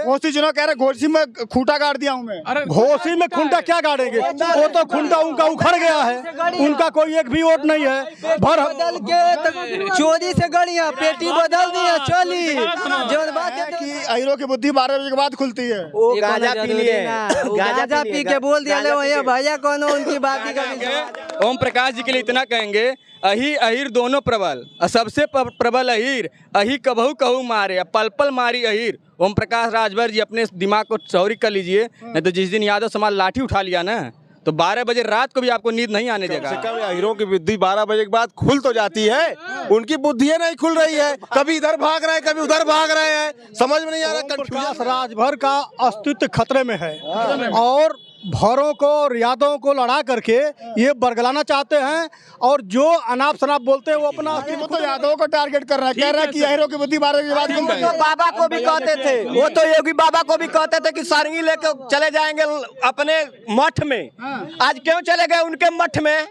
घोसी चुनाव कह रहे घोसी में खूंटा गाड़ दिया हूँ मैं। अरे घोसी में खूंटा क्या गाड़ेंगे, वो तो खूंटा उनका उखड़ गया है, उनका कोई एक भी वोट नहीं है। बदल के चोरी से गड़िया पेटी बदल दिया चली जो बात है कि अहिरों की बुद्धि 12 बजे के बाद खुलती है। वो गांजा पी लिए, गांजा पी के बोल दिया ले भैया भैया कौन उनकी बात ही कर। ओम प्रकाश जी के लिए इतना कहेंगे, अहिर दोनों प्रबल, सबसे प्रबल अहिर कबहू कहू मारे, पल पल मारी अहिर। ओम प्रकाश राजभर जी अपने दिमाग को चौरी कर लीजिए, नहीं तो जिस दिन यादव समाज लाठी उठा लिया ना तो 12 बजे रात को भी आपको नींद नहीं आने देगा। अहिरों की बुद्धि 12 बजे के बाद खुल तो जाती है, उनकी बुद्धि नहीं खुल रही है, कभी इधर भाग रहे हैं कभी उधर भाग रहे हैं, समझ में नहीं आ रहा। प्रकाश राजभर का अस्तित्व खतरे में है और भौरों को और यादवों को लड़ा करके ये बरगलाना चाहते हैं और जो अनाप शनाप बोलते हैं वो अपना वो तो यादवों को टारगेट कर रहा है, कह रहा है कि अहिरों की बुद्धि 12 बजे के बाद खुलती है। बाबा को भी कहते थे, वो तो योगी बाबा को भी कहते थे कि सारंगी लेके चले जाएंगे अपने मठ में। आज क्यों चले गए उनके मठ में?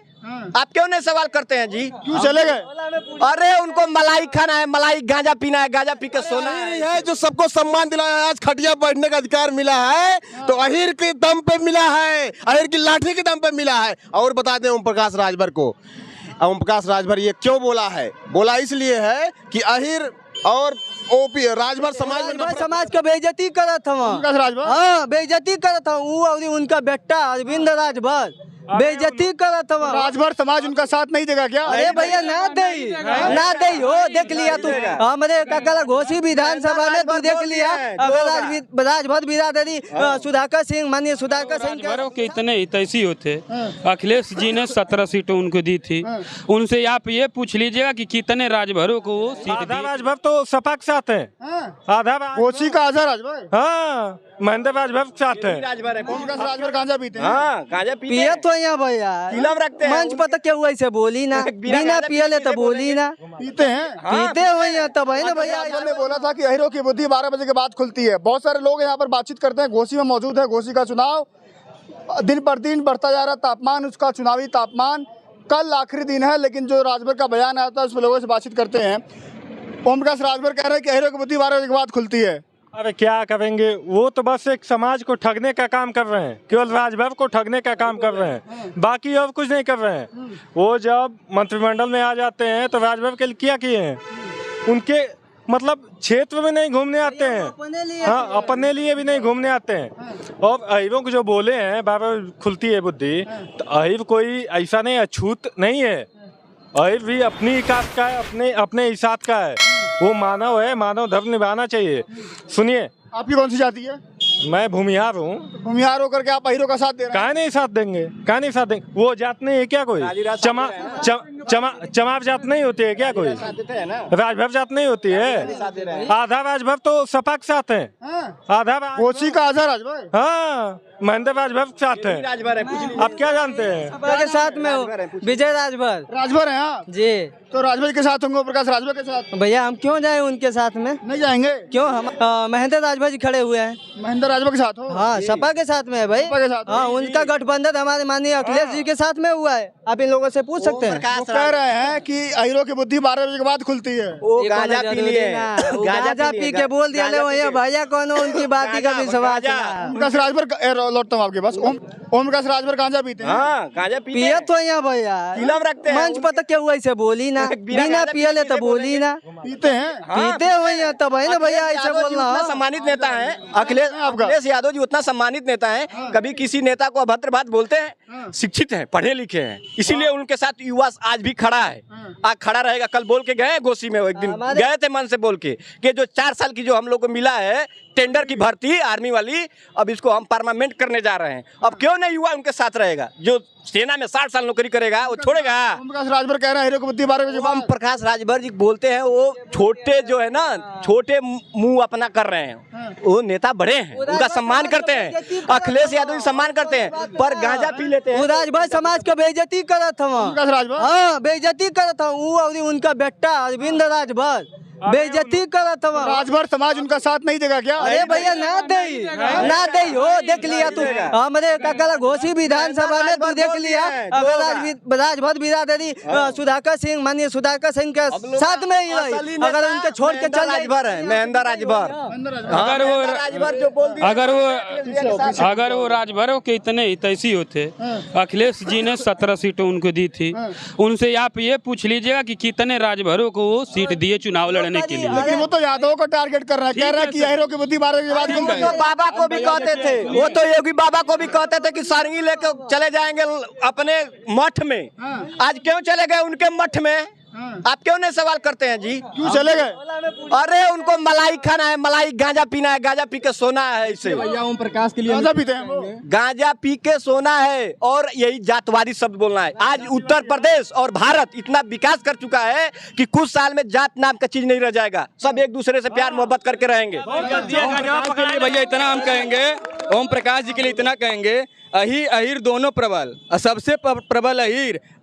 आप क्यों नहीं सवाल करते हैं जी? क्यों चले गए? अरे उनको मलाई खाना है, मलाई गांजा पीना है, गांजा पी के सोना है। जो सबको सम्मान दिलाया है, आज खटिया बैठने का अधिकार मिला है तो अहिर के दम पे मिला है, अहिर की लाठी के दम पे मिला है। और बता दें ओम प्रकाश राजभर को, ओम प्रकाश राजभर ये क्यों बोला है? बोला इसलिए है कि अहिर और ओपी राजभर समाज का बेइज्जती करत हम। हाँ बेइज्जती करत हम, वो और उनका बेटा अरविंद राजभर बेइज्जती करत हम। राजभर समाज उनका साथ नहीं देगा क्या? अरे भैया ना दे हो, देख लिया तू हमारे काकला घोसी विधानसभा में तू देख लिया। अगर राजभर बिरादरी सुधाकर सिंह, माननीय सुधाकर सिंह के इतने हितैषी होते, अखिलेश जी ने 17 सीटें उनको दी थी, उनसे आप ये पूछ लीजिएगा कि कितने राजभरों को वो सीट दी। राजभर तो सपा के साथ है, आधा घोसी का आधा राजभर। हाँ महेंद्र राजभर के साथ है। राजभर गांजा पीते हैं। हाँ गांजा पिए तो यहाँ भैया रखते हैं मंच पर तो क्या हुआ ऐसे बोली ना, बिना पियले तो बोली ना, पीते हैं पीते हुए तब है ना भैया। ने बोला था कि अहिरों की बुद्धि 12 बजे के बाद खुलती है। बहुत सारे लोग यहाँ पर बातचीत करते हैं, घोसी में मौजूद है। घोसी का चुनाव दिन पर दिन बढ़ता जा रहा तापमान, उसका चुनावी तापमान कल आखिरी दिन है, लेकिन जो राजभर का बयान आया था उसमें लोगों से बातचीत करते हैं। ओम प्रकाश राजभर कह रहे हैं कि अहिरों की बुद्धि 12 बजे के बाद खुलती है। अरे क्या करेंगे, वो तो बस एक समाज को ठगने का काम कर रहे हैं, केवल राजभर को ठगने का काम कर रहे हैं, बाकी और कुछ नहीं कर रहे हैं। वो जब मंत्रिमंडल में आ जाते हैं तो राजभर के लिए क्या किए हैं, उनके मतलब क्षेत्र में नहीं घूमने आते हैं। हाँ अपने लिए भी नहीं घूमने आते हैं। और अहिरों को जो बोले हैं 12 खुलती है बुद्धि, तो अहिर कोई ऐसा नहीं अछूत नहीं है, अहिर भी अपनी इकात का है, अपने इसात का है। वो मानव है, मानव धर्म निभाना चाहिए। सुनिए, आपकी कौन सी जाति है? मैं भूमिहार हूँ। भूमिहार होकर के आप अहिरों का साथ दे रहे हैं? काहे नहीं साथ देंगे, काहे नहीं साथ देंगे? वो जात नहीं है क्या कोई? चमार जात नहीं होती है क्या कोई? राजभर जात नहीं होती है? आधा राजभर तो सपा के साथ है, आधा घोसी का आधा राजभर। हाँ महेंद्र राजभर के साथ है। आप क्या जानते हैं? के साथ में विजय राजभर है। हाँ जी, तो राजभर के साथ होंगे, प्रकाश राजभर के साथ। भैया हम क्यों जाए उनके साथ में? नहीं जाएंगे। क्यों? हम महेंद्र राजभर जी खड़े हुए हैं। महेंद्र राजभर के साथ हो? हाँ सपा के साथ में है भाई। के साथ। हाँ उनका गठबंधन हमारे माननीय अखिलेश जी के साथ में हुआ है। आप इन लोगों से पूछ सकते हैं। वो कह रहे हैं कि अहिरों की बुद्धि 12 बजे के बाद खुलती है। गांजा पी लिए, गांजा पी के बोल दिया ले भैया भैया कौन उनकी बात ही का विश्वास। प्रकाश राजभर लौटता हूँ आपके पास। ओम प्रकाश राजभर गांजा पीते हैं? गांजा पिए तो यहाँ भैया रखते हैं। मंच पर तो क्या हुआ ऐसे बोली ना, बिना पियले तो बोली ना, पीते हैं पीते हुए तब है ना भैया ऐसे बोलना। सम्मानित नेता है अखिलेश यादव जी, उतना सम्मानित नेता है, कभी किसी नेता को अभद्र बात बोलते हैं? शिक्षित हैं, पढ़े लिखे हैं, इसीलिए उनके साथ युवा आज भी खड़ा है, आज खड़ा रहेगा। कल बोल के गए घोसी में, एक दिन गए थे मन से बोल के कि जो 4 साल की जो हम लोग को मिला है टेंडर की भर्ती आर्मी वाली, अब इसको हम परमानेंट करने जा रहे हैं। अब क्यों नहीं युवा उनके साथ रहेगा? जो सेना में 60 साल नौकरी करेगा वो छोड़ेगा? ओम प्रकाश राजभर कह रहे हैं अहिरों की बुद्धि 12 बजे। ओम प्रकाश राजभर जी बोलते हैं, वो छोटे जो है ना, छोटे मुंह अपना कर रहे हैं, वो नेता बड़े हैं, उनका सम्मान करते हैं। अखिलेश यादव जी सम्मान करते हैं, पर गांजा पी लेते हैं। राजभर समाज का बेइज्जती करत हम। राजभर हाँ बेइज्जती करत हम। वो और उनका बेटा अरविंद राजभर बेइज्जती करत हवा। राजभर समाज उनका साथ नहीं देगा क्या? अरे भैया ना दे हो, देख लिया तू हमारे काका घोसी विधानसभा में तू देख लिया। अगर राजभर बिरादरी सुधाकर सिंह माननीय सुधाकर सिंह के साथ में ही रही, अगर उनके छोड़ के चल राजभर है महेंद्र राजभर। अगर वो राजभर के इतने हितैषी होते, अखिलेश जी ने 17 सीटें उनको दी थी, उनसे आप ये पूछ लीजिएगा कि कितने राजभरों को वो सीट दिए चुनाव लड़ने के लिए। लेकिन वो तो यादव को टारगेट कर रहा है, कह रहा है कि अहिरों की बुद्धि 12 के बाद खुल गई। तो बाबा को भी कहते थे, वो तो योगी बाबा को भी कहते थे कि सारंगी लेके चले जाएंगे अपने मठ में। आज क्यों चले गए उनके मठ में? आप क्यों नहीं सवाल करते हैं जी? क्यों चले गए? अरे उनको मलाई खाना है, मलाई गांजा पीना है, गांजा पी के सोना है। इसे ओम प्रकाश के लिए गांजा पीते हैं वो। गांजा पी के सोना है और यही जातवादी शब्द बोलना है। आज उत्तर प्रदेश और भारत इतना विकास कर चुका है कि कुछ साल में जात नाम का चीज नहीं रह जाएगा। सब एक दूसरे से प्यार मोहब्बत करके रहेंगे। भैया इतना हम कहेंगे, ओम प्रकाश जी के लिए इतना कहेंगे, अहिर दोनों प्रबल, सबसे प्रबल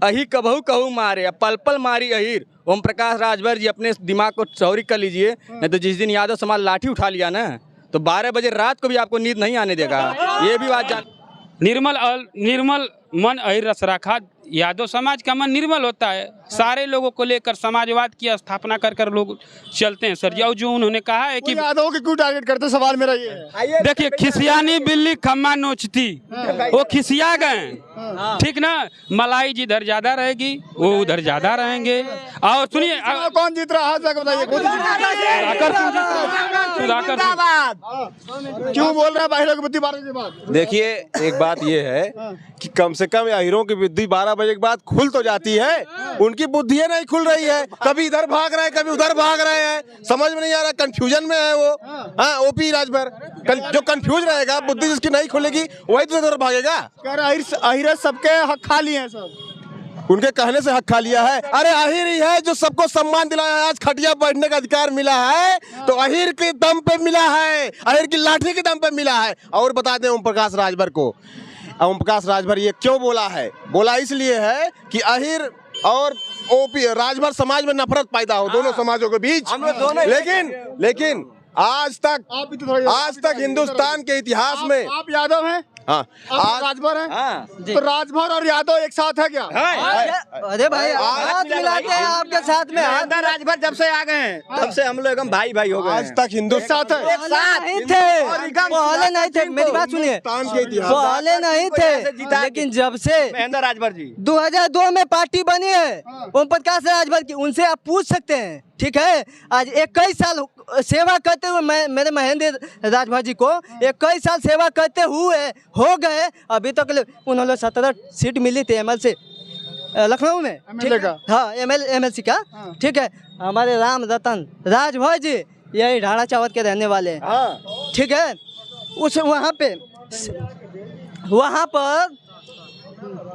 अही कबहू कहू मारे, पल पल मारी अहिर। ओम प्रकाश राजभर जी अपने दिमाग को चौरी कर लीजिए, नहीं तो जिस दिन यादव समाज लाठी उठा लिया ना, तो 12 बजे रात को भी आपको नींद नहीं आने देगा। ये भी बात जान। निर्मल मन अहिर रस रखा। यादव समाज का मन निर्मल होता है, सारे लोगों को लेकर समाजवाद की स्थापना कर लोग चलते हैं सर जी। और जो उन्होंने कहा है कि यादव के क्यों टारगेट करते, सवाल मेरा ये है। देखिए, खिसियानी बिल्ली खम्मा नोचती, वो खिसिया गए, ठीक ना। मलाई जिधर ज्यादा रहेगी वो उधर ज्यादा रहेंगे। और सुनिए, कौन जीत रहा है बताइए? सुधाकर क्यों बोल रहे हैं अहिरों की बुद्धि 12 के बाद? देखिए, एक बात ये है कि कम से कम अहिरों की बुद्धि 12 बजे के बाद खुल तो जाती है, उनकी बुद्धि नहीं खुल रही है। कभी इधर भाग रहे हैं, कभी उधर भाग रहे हैं, समझ में नहीं आ रहा, कंफ्यूजन में है वो। हाँ, ओपी राजभर जो कंफ्यूज रहेगा, बुद्धि जिसकी नहीं खुलेगी वही तो इधर भागेगा। कह रहे अहिर सबके हक खा लिए हैं सब, उनके कहने से हक खा लिया है। अरे अहिर ही है जो सबको सम्मान दिलाया है, आज खटिया बैठने का अधिकार मिला है तो अहिर के दम पे मिला है, अहिर की लाठी के दम पे मिला है। और बता दें ओम प्रकाश राजभर को, ओम प्रकाश राजभर ये क्यों बोला है? बोला इसलिए है कि अहिर और ओपी राजभर समाज में नफरत पैदा हो, दोनों समाजों के बीच। लेकिन आज तक हिंदुस्तान के इतिहास में आप यादव हैं, हाँ, आप राजभर हैं, तो राजभर और यादव एक साथ है क्या? अरे भाई हाथ मिलाते हैं आपके साथ में। महेंद्र राजभर जब से आ गए हैं तब से हम लोग एकदम भाई भाई हो गए। आज तक हिंदुस्तान नहीं थे, पहले नहीं थे, मेरी बात सुनिए, के इतिहास पहले नहीं थे, लेकिन जब से महेंद्र राजभर जी 2002 में पार्टी बनी है ओम प्रकाश राजभर की, उनसे आप पूछ सकते हैं, ठीक है। आज 21 साल सेवा करते हुए मेरे महेंद्र राजभर जी को 21 साल सेवा करते हुए हो गए, अभी तक उन्होंने 17 सीट मिली थी एमएल से लखनऊ में, MLA का। हाँ, एमएलसी का, ठीक है। हमारे राम रतन राजभर जी यही ढाड़ा चावत के रहने वाले हैं, ठीक है। उस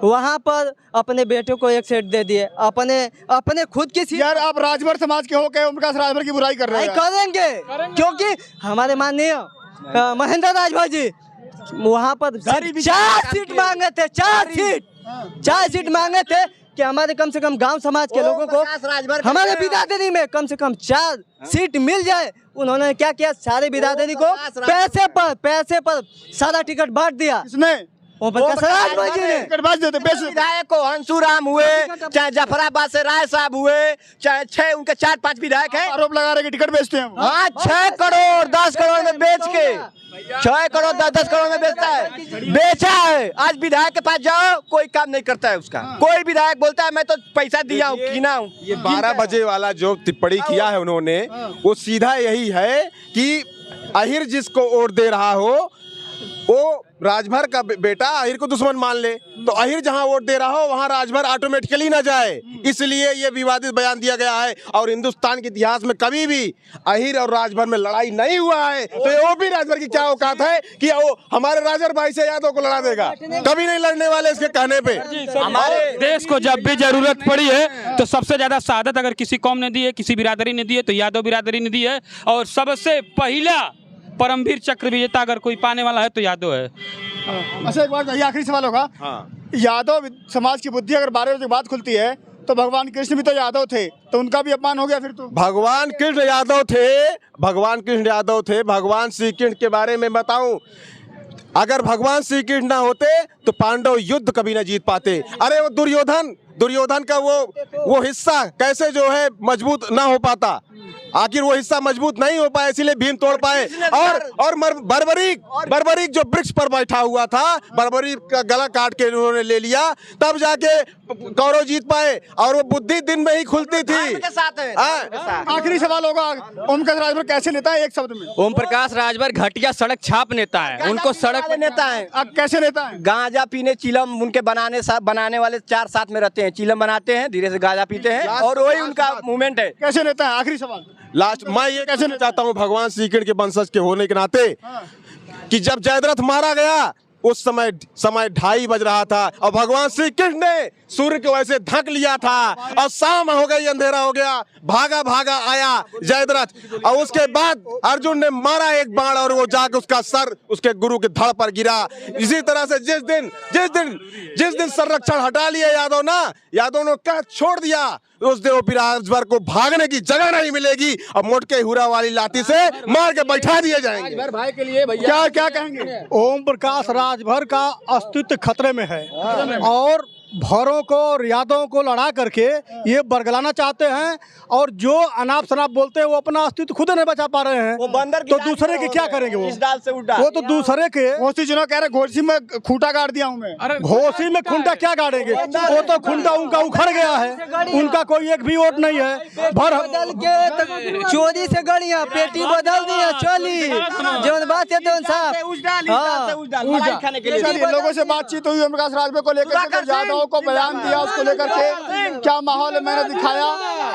वहाँ पर अपने बेटे को एक सीट दे दिए, अपने खुद की सीट। यार आप राजभर समाज के हो के ओम प्रकाश राजभर की बुराई कर रहे हैं। करेंगे क्योंकि हमारे माननीय महेंद्र राजभर जी वहाँ पर 4 सीट मांगे थे, 4 सीट मांगे थे कि हमारे कम से कम गांव समाज के लोगों को हमारे बिरादरी में कम से कम 4 सीट मिल जाए। उन्होंने क्या किया, सारे बिरादरी को पैसे पर सारा टिकट बांट दिया। किसने? ओम प्रकाश राजभर जी ने। विधायक को हंसुराम हुए, चाहे जफराबाद से राय साहब हुए, चाहे 6 उनके 4-5 विधायक हैं, आरोप लगा रहे कि टिकट बेचते हैं। हाँ, 6 करोड़ 10 करोड़ में बेच के 6 करोड़ 10 करोड़ में बेचता है, बेचा है। आज विधायक के पास जाओ, कोई काम नहीं करता है उसका। कोई विधायक बोलता है मैं तो पैसा दिया हूँ, कीना हूँ। ये 12 बजे वाला जो टिप्पणी किया है उन्होंने, वो सीधा यही है कि अहिर जिसको वोट दे रहा हो वो राजभर का बेटा अहिर को दुश्मन मान ले, तो अहिर जहां वोट दे रहा हो वहां राजभर ऑटोमेटिकली ना जाए, इसलिए ये विवादित बयान दिया गया है। और हिंदुस्तान के इतिहास में कभी भी अहिर और राजभर में लड़ाई नहीं हुआ है, तो ये ओपी राजभर की क्या औकात है कि वो हमारे राजर भाई से यादव को लड़ा देगा? कभी नहीं लड़ने वाले इसके कहने पे। हमारे देश को जब भी जरूरत पड़ी है तो सबसे ज्यादा शहादत अगर किसी कौम ने दी है, किसी बिरादरी ने दी है, तो यादव बिरादरी ने दी है। और सबसे पहला परमवीर चक्र विजेता अगर कोई पाने वाला है तो यादव है। अच्छा, एक बात, ये आखिरी सवाल होगा। यादव समाज की बुद्धि अगर 12 बजे के बाद खुलती है तो भगवान कृष्ण भी तो यादव थे, तो उनका भी अपमान हो गया फिर तो। भगवान कृष्ण यादव थे, भगवान कृष्ण यादव थे। भगवान श्री कृष्ण के बारे में बताऊं, अगर भगवान श्री कृष्ण ना होते तो पांडव युद्ध कभी ना जीत पाते। अरे वो दुर्योधन का वो हिस्सा कैसे जो है मजबूत ना हो पाता, आखिर वो हिस्सा मजबूत नहीं हो पाया, इसीलिए भीम तोड़ पाए। और बर्बरीक जो वृक्ष पर बैठा हुआ था, बर्बरीक का गला काट के उन्होंने ले लिया, तब जाके कौरव जीत पाए। और वो बुद्धि दिन में ही खुलती थी। आखिरी सवाल होगा, ओम प्रकाश राजभर कैसे नेता है, एक शब्द में? ओम प्रकाश राजभर घटिया सड़क छाप नेता है, उनको सड़क नेता है। कैसे नेता है? गांजा पीने, चिलम उनके बनाने वाले 4 साथ में रहते हैं, चिलम बनाते हैं, धीरे से गांजा पीते हैं, और वही उनका मूवमेंट है। कैसे नेता है, आखिरी सवाल। लास्ट मैं ये कैसे नहीं चाहता हूँ भगवान श्री कृष्ण के वंशज के होने के नाते कि जब जयद्रथ मारा गया उस समय 2:30 बज रहा था और भगवान श्री कृष्ण ने सूर्य को ऐसे ढक लिया था और शाम हो गई, अंधेरा हो गया, भागा आया जयद्रथ और उसके बाद अर्जुन ने मारा एक बाण और वो जाकर उसका सर उसके गुरु के धड़ पर गिरा। इसी तरह से जिस दिन संरक्षण हटा लिया यादव ने कह छोड़ दिया, उस दिन राजभर को भागने की जगह नहीं मिलेगी और मोटके हुरा वाली लाठी से मार के बैठा दिए जाएंगे। भाई के लिए क्या कहेंगे? ओम प्रकाश राजभर का अस्तित्व खतरे में है और भौरों को और यादवों को लड़ा करके ये बरगलाना चाहते हैं, और जो अनाप शनाप बोलते हैं वो अपना अस्तित्व खुद नहीं बचा पा रहे हैं। वो बंदर तो दूसरे के क्या करेंगे? वो इस डाल से उस डाल। वो तो दूसरे के घोसी चुनाव कह रहे, घोसी में खूंटा गाड़ दिया हूँ मैं। घोसी में खुंटा क्या गाड़ेंगे? वो तो खुंटा उनका उखड़ गया है, उनका कोई एक भी वोट नहीं है। बदल के चोरी से गड़िया पेटी बदल दिया, चोली जो बात है तो चलिए, लोगों से बातचीत हुई ओम प्रकाश राजभर को लेकर के, यादव को बयान दिया उसको लेकर के क्या माहौल है मैंने दिखाया।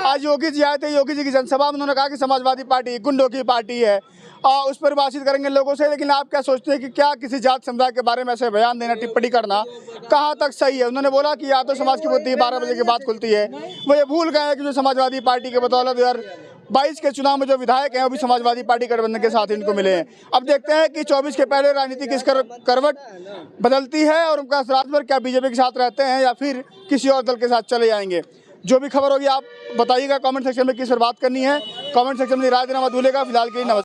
आज योगी जी आए थे, योगी जी की जनसभा में उन्होंने कहा कि समाजवादी पार्टी गुंडों की पार्टी है, और उस पर बातचीत करेंगे लोगों से। लेकिन आप क्या सोचते हैं कि क्या किसी जात समुदाय के बारे में ऐसे बयान देना, टिप्पणी करना कहाँ तक सही है? उन्होंने बोला कि यादव समाज की बुद्धि 12 बजे के बाद खुलती है। वो ये भूल गए हैं कि जो समाजवादी पार्टी के बदौलत 2022 के चुनाव में जो विधायक हैं वो भी समाजवादी पार्टी गठबंधन के साथ इनको मिले हैं। अब देखते हैं कि 24 के पहले राजनीति किस करवट बदलती है और उनका राजभर क्या बीजेपी के साथ रहते हैं या फिर किसी और दल के साथ चले जाएंगे। जो भी खबर होगी आप बताइएगा कमेंट सेक्शन में, किस पर बात करनी है कमेंट सेक्शन में राय देना मत भूलिएगा। फिलहाल के लिए नमस्कार।